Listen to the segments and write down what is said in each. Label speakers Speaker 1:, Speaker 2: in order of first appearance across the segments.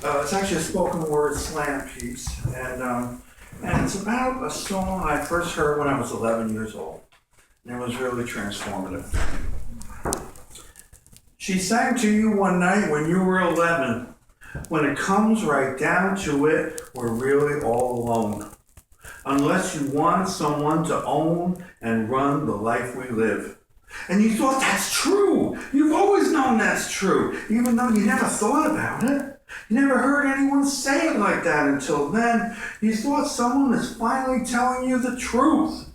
Speaker 1: It's actually a spoken word slam piece, and it's about a song I first heard when I was 11 years old, and it was really transformative. She sang to you one night when you were 11. When it comes right down to it, we're really all alone. Unless you want someone to own and run the life we live. And you thought that's true. You've always known that's true, even though you never thought about it. You never heard anyone say it like that until then. You thought someone is finally telling you the truth.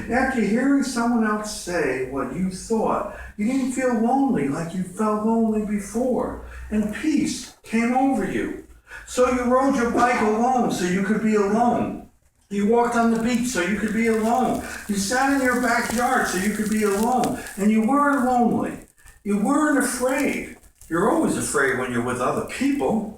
Speaker 1: After hearing someone else say what you thought, you didn't feel lonely like you felt lonely before, and peace came over you. So you rode your bike alone so you could be alone. You walked on the beach so you could be alone. You sat in your backyard so you could be alone, and you weren't lonely. You weren't afraid. You're always afraid when you're with other people.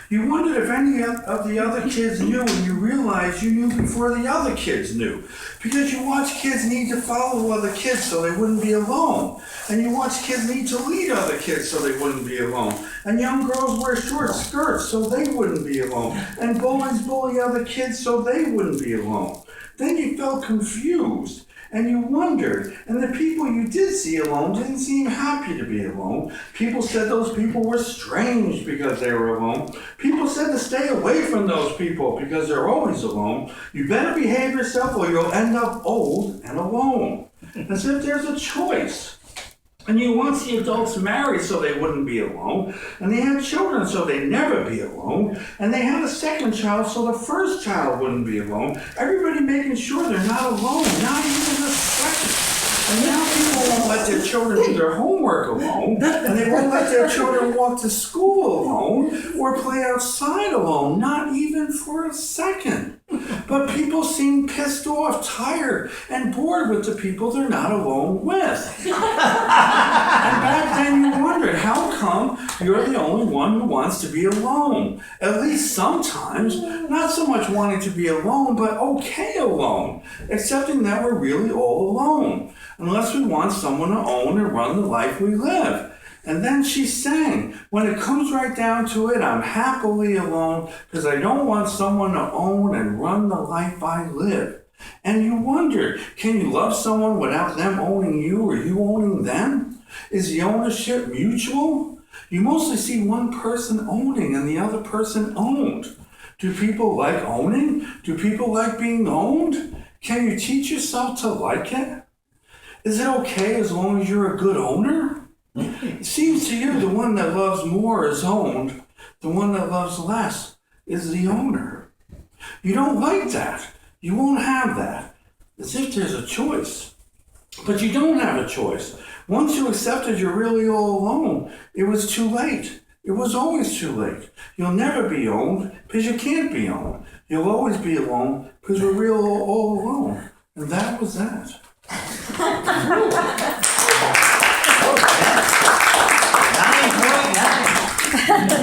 Speaker 1: You wondered if any of the other kids knew, and you realized you knew before the other kids knew. Because you watch kids need to follow other kids so they wouldn't be alone. And you watch kids need to lead other kids so they wouldn't be alone. And young girls wear short skirts so they wouldn't be alone. And bullies bully other kids so they wouldn't be alone. Then you felt confused. And you wondered, and the people you did see alone didn't seem happy to be alone. People said those people were strange because they were alone. People said to stay away from those people because they're always alone. You better behave yourself or you'll end up old and alone. As if there's a choice. And you want the adults married so they wouldn't be alone. And they had children so they'd never be alone. And they had a second child so the first child wouldn't be alone. Everybody making sure they're not alone, not even a second. And now people won't let their children do their homework alone. And they won't let their children walk to school alone or play outside alone, not even for a second. But people seem pissed off, tired, and bored with the people they're not alone with. And back then you wondered, how come you're the only one who wants to be alone? At least sometimes, not so much wanting to be alone, but okay alone, accepting that we're really all alone, unless we want someone to own and run the life we live. And then she sang, when it comes right down to it, I'm happily alone because I don't want someone to own and run the life I live. And you wondered, can you love someone without them owning you or you owning them? Is the ownership mutual? You mostly see one person owning and the other person owned. Do people like owning? Do people like being owned? Can you teach yourself to like it? Is it okay as long as you're a good owner? It seems to you the one that loves more is owned. The one that loves less is the owner. You don't like that. You won't have that. As if there's a choice. But you don't have a choice. Once you accepted you're really all alone, it was too late. It was always too late. You'll never be owned because you can't be owned. You'll always be alone because we're real all alone. And that was that.
Speaker 2: 9.9